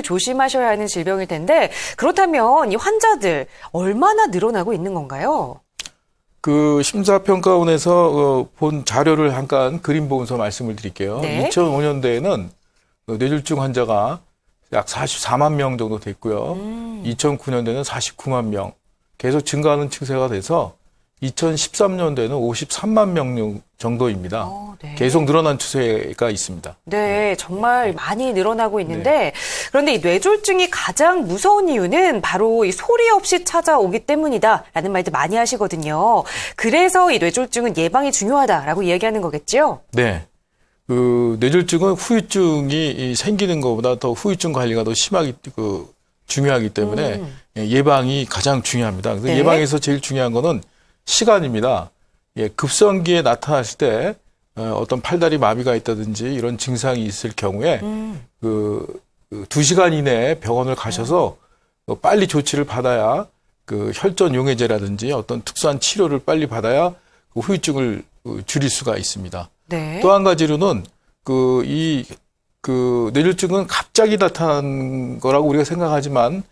조심하셔야 하는 질병일 텐데 그렇다면 이 환자들 얼마나 늘어나고 있는 건가요? 그 심사평가원에서 본 자료를 잠깐 그림 보면서 말씀을 드릴게요. 네. 2005년도에는 뇌졸중 환자가 약 44만 명 정도 됐고요. 2009년도에는 49만 명. 계속 증가하는 추세가 돼서 2013년도에는 53만 명 정도입니다. 네. 계속 늘어난 추세가 있습니다. 네, 정말 많이 늘어나고 있는데 그런데 이 뇌졸중이 가장 무서운 이유는 바로 이 소리 없이 찾아오기 때문이다라는 말도 많이 하시거든요. 그래서 이 뇌졸중은 예방이 중요하다라고 이야기하는 거겠죠? 네. 그 뇌졸중은 후유증이 생기는 것보다 더 후유증 관리가 더 중요하기 때문에 예방이 가장 중요합니다. 그래서 네. 예방에서 제일 중요한 거는 시간입니다. 급성기에 나타났을 때 어떤 팔다리 마비가 있다든지 이런 증상이 있을 경우에 2시간 이내에 병원을 가셔서 빨리 조치를 받아야 그 혈전 용해제라든지 어떤 특수한 치료를 빨리 받아야 그 후유증을 줄일 수가 있습니다. 네. 또 한 가지로는 뇌졸중은 갑자기 나타난 거라고 우리가 생각하지만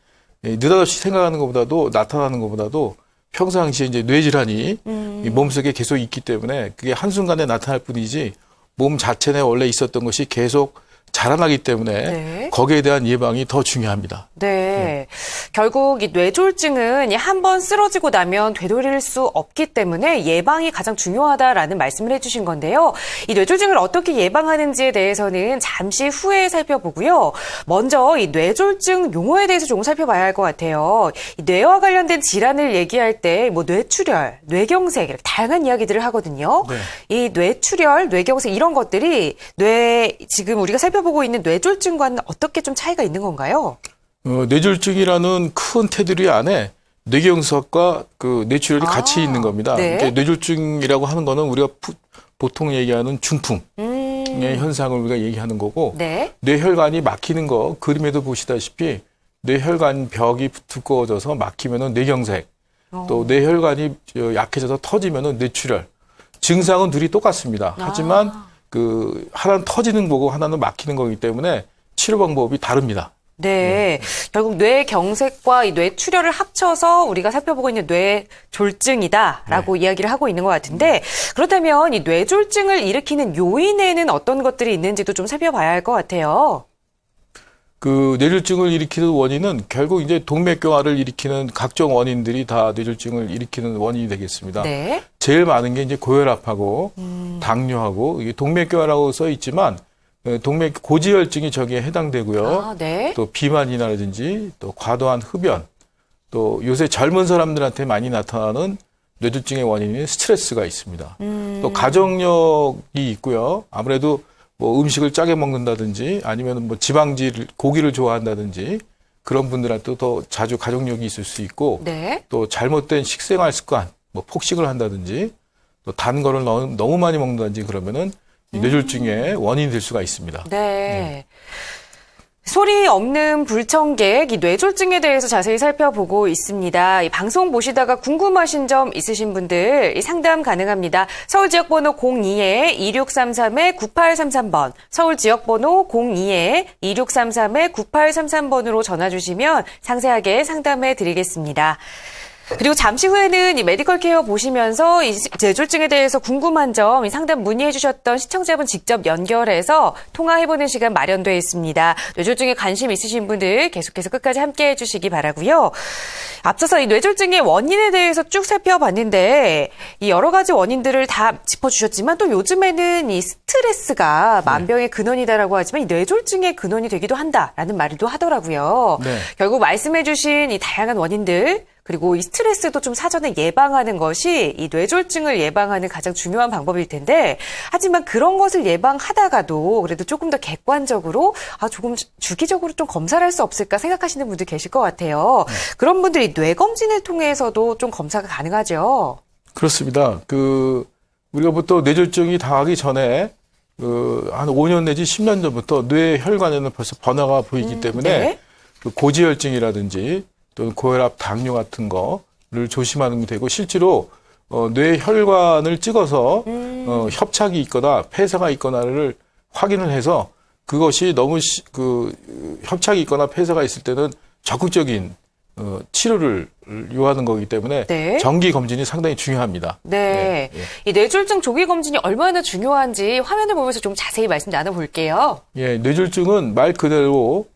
느닷없이 생각하는 것보다도 나타나는 것보다도 평상시에 이제 뇌질환이 이 몸속에 계속 있기 때문에 그게 한순간에 나타날 뿐이지 몸 자체 내에 원래 있었던 것이 계속 자라나기 때문에 거기에 대한 예방이 더 중요합니다. 네. 결국 이 뇌졸중은 한 번 쓰러지고 나면 되돌릴 수 없기 때문에 예방이 가장 중요하다라는 말씀을 해주신 건데요. 이 뇌졸중을 어떻게 예방하는지에 대해서는 잠시 후에 살펴보고요. 먼저 이 뇌졸중 용어에 대해서 조금 살펴봐야 할 것 같아요. 이 뇌와 관련된 질환을 얘기할 때 뭐 뇌출혈, 뇌경색 이렇게 다양한 이야기들을 하거든요. 네. 이 뇌출혈, 뇌경색 이런 것들이 지금 우리가 살펴보고 있는 뇌졸중과는 어떻게 좀 차이가 있는 건가요? 뇌졸중이라는 큰 테두리 안에 뇌경색과 그 뇌출혈이 같이 있는 겁니다. 네. 그러니까 뇌졸중이라고 하는 거는 우리가 보통 얘기하는 중풍의 현상을 우리가 얘기하는 거고 네. 뇌혈관이 막히는 거 그림에도 보시다시피 뇌혈관 벽이 두꺼워져서 막히면은 뇌경색, 또 뇌혈관이 약해져서 터지면은 뇌출혈. 증상은 둘이 똑같습니다. 하지만 그 하나는 터지는 거고 하나는 막히는 거기 때문에 치료 방법이 다릅니다. 네. 결국 뇌경색과 이 뇌출혈을 합쳐서 우리가 살펴보고 있는 뇌졸중이다라고 이야기를 하고 있는 것 같은데 그렇다면 이 뇌졸중을 일으키는 요인에는 어떤 것들이 있는지도 좀 살펴봐야 할 것 같아요. 그 뇌졸중을 일으키는 원인은 결국 이제 동맥경화를 일으키는 각종 원인들이 다 뇌졸중을 일으키는 원인이 되겠습니다. 네. 제일 많은 게 이제 고혈압하고 당뇨하고 이게 동맥경화라고 써 있지만 고지혈증이 저기에 해당되고요. 네. 또 비만이라든지 또 과도한 흡연, 또 요새 젊은 사람들한테 많이 나타나는 뇌졸중의 원인인 스트레스가 있습니다. 또 가족력이 있고요. 아무래도 뭐 음식을 짜게 먹는다든지 아니면 뭐 고기를 좋아한다든지 그런 분들한테 더 자주 가족력이 있을 수 있고 또 잘못된 식생활 습관, 뭐 폭식을 한다든지 또 단 거를 너무 많이 먹는다든지 그러면은 이 뇌졸중의 원인이 될 수가 있습니다. 네. 소리 없는 불청객, 이 뇌졸중에 대해서 자세히 살펴보고 있습니다. 이 방송 보시다가 궁금하신 점 있으신 분들 이 상담 가능합니다. 서울 지역번호 02-2633-9833번, 서울 지역번호 02-2633-9833번으로 전화 주시면 상세하게 상담해 드리겠습니다. 그리고 잠시 후에는 이 메디컬 케어 보시면서 이 뇌졸중에 대해서 궁금한 점, 이 상담 문의해 주셨던 시청자분 직접 연결해서 통화해보는 시간 마련되어 있습니다. 뇌졸중에 관심 있으신 분들 계속해서 끝까지 함께해 주시기 바라고요. 앞서서 이 뇌졸중의 원인에 대해서 쭉 살펴봤는데 이 여러 가지 원인들을 다 짚어주셨지만 또 요즘에는 이 스트레스가 만병의 근원이다라고 하지만 이 뇌졸중의 근원이 되기도 한다라는 말도 하더라고요. 네. 결국 말씀해 주신 이 다양한 원인들 그리고 이 스트레스도 좀 사전에 예방하는 것이 이 뇌졸중을 예방하는 가장 중요한 방법일 텐데 하지만 그런 것을 예방하다가도 그래도 조금 더 객관적으로 조금 주기적으로 좀 검사를 할 수 없을까 생각하시는 분들 계실 것 같아요. 그런 분들이 뇌검진을 통해서도 좀 검사가 가능하죠. 그렇습니다. 우리가 보통 뇌졸중이 당하기 전에 한 5년 내지 10년 전부터 뇌혈관에는 벌써 변화가 보이기 때문에 고지혈증이라든지 또는 고혈압, 당뇨 같은 거를 조심하는 게 되고 실제로 뇌혈관을 찍어서 협착이 있거나 폐사가 있거나를 확인을 해서 그것이 너무 협착이 있거나 폐쇄가 있을 때는 적극적인 치료를 요하는 거기 때문에 네. 정기 검진이 상당히 중요합니다. 네. 예. 이 뇌졸중 조기 검진이 얼마나 중요한지 화면을 보면서 좀 자세히 말씀 나눠볼게요. 예, 뇌졸중은 말 그대로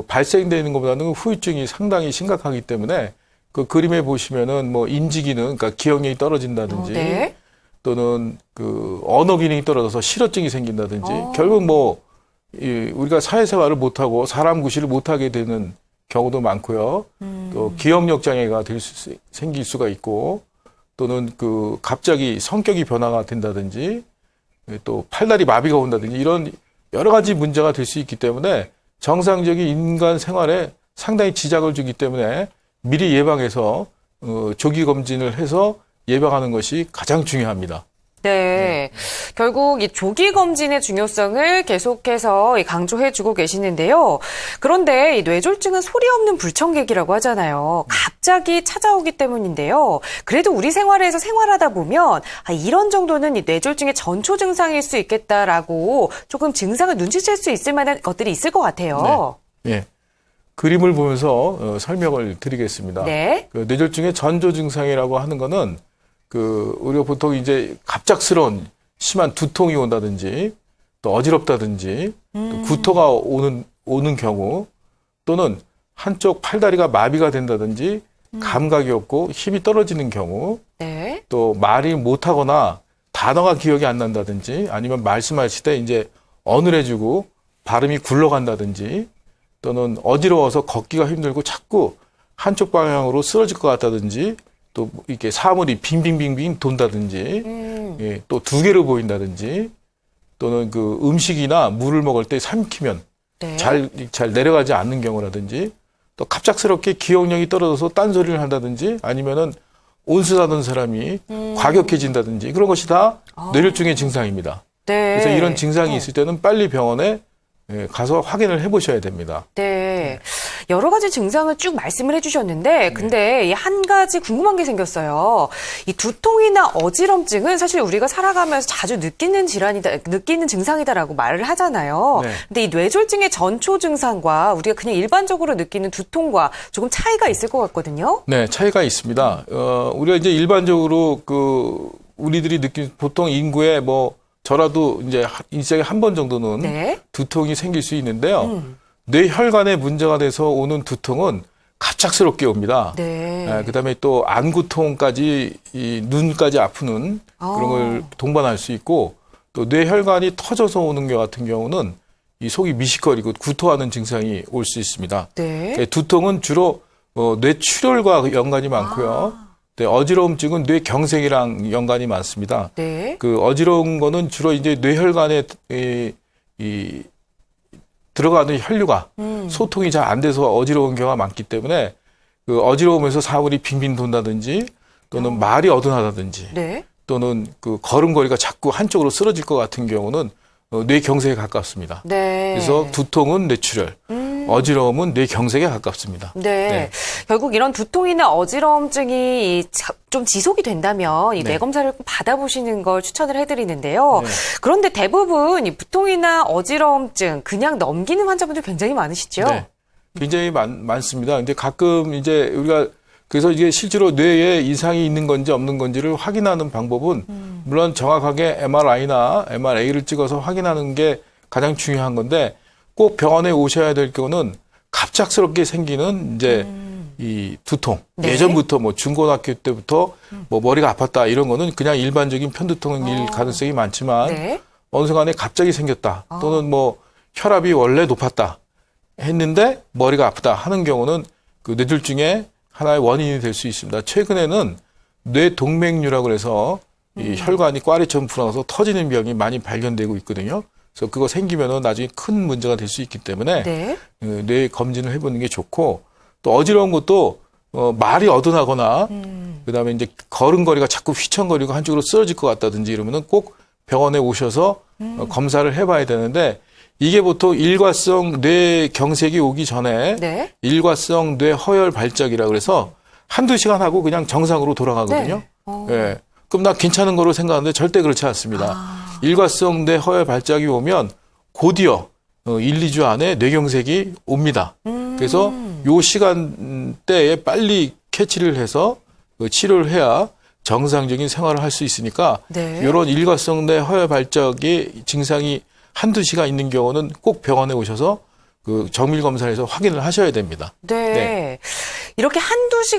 발생되는 것보다는 후유증이 상당히 심각하기 때문에 그 그림에 보시면은 뭐 인지 기능, 그러니까 기억력이 떨어진다든지 네. 또는 언어 기능이 떨어져서 실어증이 생긴다든지 결국 뭐 우리가 사회생활을 못하고 사람 구실을 못하게 되는 경우도 많고요. 또 기억력 장애가 생길 수가 있고 또는 갑자기 성격이 변화가 된다든지 또 팔다리 마비가 온다든지 이런 여러 가지 문제가 될 수 있기 때문에 정상적인 인간 생활에 상당히 지장을 주기 때문에 미리 예방해서 조기 검진을 해서 예방하는 것이 가장 중요합니다. 네. 결국 이 조기 검진의 중요성을 계속해서 강조해주고 계시는데요. 그런데 이 뇌졸중은 소리 없는 불청객이라고 하잖아요. 갑자기 찾아오기 때문인데요. 그래도 우리 생활에서 생활하다 보면 이런 정도는 이 뇌졸중의 전초 증상일 수 있겠다라고 조금 증상을 눈치챌 수 있을 만한 것들이 있을 것 같아요. 네. 예. 그림을 보면서 설명을 드리겠습니다. 네. 뇌졸중의 전조 증상이라고 하는 거는 우리가 보통 이제 갑작스러운 심한 두통이 온다든지 또 어지럽다든지 또 구토가 오는 경우 또는 한쪽 팔다리가 마비가 된다든지 감각이 없고 힘이 떨어지는 경우 네. 또 말이 못하거나 단어가 기억이 안 난다든지 아니면 말씀하실 때 이제 어눌해지고 발음이 굴러간다든지 또는 어지러워서 걷기가 힘들고 자꾸 한쪽 방향으로 쓰러질 것 같다든지 또 이렇게 사물이 빙빙빙빙 돈다든지 예, 또 두 개로 보인다든지 또는 음식이나 물을 먹을 때 삼키면 네. 잘 내려가지 않는 경우라든지 또 갑작스럽게 기억력이 떨어져서 딴소리를 한다든지 아니면은 온수하던 사람이 과격해진다든지 그런 것이 다 뇌졸중의 증상입니다. 네. 그래서 이런 증상이 있을 때는 빨리 병원에 가서 확인을 해보셔야 됩니다. 네. 여러 가지 증상을 쭉 말씀을 해주셨는데, 근데 이 한 가지 궁금한 게 생겼어요. 이 두통이나 어지럼증은 사실 우리가 살아가면서 자주 느끼는 증상이다라고 말을 하잖아요. 네. 근데 이 뇌졸중의 전초 증상과 우리가 그냥 일반적으로 느끼는 두통과 조금 차이가 있을 것 같거든요. 네, 차이가 있습니다. 우리가 이제 일반적으로 우리들이 느끼는 보통 인구의 저라도 이제 일생에 한 번 정도는 네. 두통이 생길 수 있는데요. 뇌혈관에 문제가 돼서 오는 두통은 갑작스럽게 옵니다. 네. 그다음에 또 안구통까지 눈까지 아프는 그런 걸 동반할 수 있고 또 뇌혈관이 터져서 오는 것 같은 경우는 이 속이 미식거리고 구토하는 증상이 올 수 있습니다. 네. 두통은 주로 뇌출혈과 연관이 많고요. 네, 어지러움증은 뇌경색이랑 연관이 많습니다. 네. 어지러운 거는 주로 이제 뇌혈관에 들어가는 혈류가 소통이 잘 안 돼서 어지러운 경우가 많기 때문에 어지러우면서 사물이 빙빙 돈다든지 또는 말이 어둔하다든지 네. 또는 걸음걸이가 자꾸 한쪽으로 쓰러질 것 같은 경우는 뇌경색에 가깝습니다. 네. 그래서 두통은 뇌출혈, 어지러움은 뇌경색에 가깝습니다. 네. 네. 결국 이런 두통이나 어지러움증이 좀 지속이 된다면 이 네. 뇌검사를 꼭 받아보시는 걸 추천을 해드리는데요. 네. 그런데 대부분 이 두통이나 어지러움증 그냥 넘기는 환자분들 굉장히 많으시죠? 네. 굉장히 많습니다. 근데 가끔 이제 우리가 그래서 이게 실제로 뇌에 이상이 있는 건지 없는 건지를 확인하는 방법은 물론 정확하게 MRI나 MRA를 찍어서 확인하는 게 가장 중요한 건데 꼭 병원에 오셔야 될 경우는 갑작스럽게 생기는 이제 이 두통. 네. 예전부터 중고등학교 때부터 머리가 아팠다 이런 거는 그냥 일반적인 편두통일 가능성이 많지만 네. 어느 순간에 갑자기 생겼다. 또는 혈압이 원래 높았다 했는데 머리가 아프다 하는 경우는 뇌졸중의 하나의 원인이 될 수 있습니다. 최근에는 뇌동맥류라고 해서 이 혈관이 꽈리처럼 불어나서 터지는 병이 많이 발견되고 있거든요. 그래서 그거 생기면은 나중에 큰 문제가 될 수 있기 때문에 네. 뇌 검진을 해보는 게 좋고 또 어지러운 것도 말이 어둔하거나 그다음에 이제 걸음걸이가 자꾸 휘청거리고 한쪽으로 쓰러질 것 같다든지 이러면은 꼭 병원에 오셔서 검사를 해봐야 되는데 이게 보통 일과성 뇌경색이 오기 전에 네. 일과성 뇌허혈 발작이라 그래서 한두 시간 하고 그냥 정상으로 돌아가거든요. 네. 예. 그럼 나 괜찮은 거로 생각하는데 절대 그렇지 않습니다. 일과성 뇌허혈 발작이 오면 곧이어 1, 2주 안에 뇌경색이 옵니다. 그래서 요 시간대에 빨리 캐치를 해서 치료를 해야 정상적인 생활을 할 수 있으니까 네. 이런 일과성 내 허혈 발적의 증상이 한두 시간 있는 경우는 꼭 병원에 오셔서 그 정밀 검사에서 확인을 하셔야 됩니다. 네. 네. 이렇게 한두 시간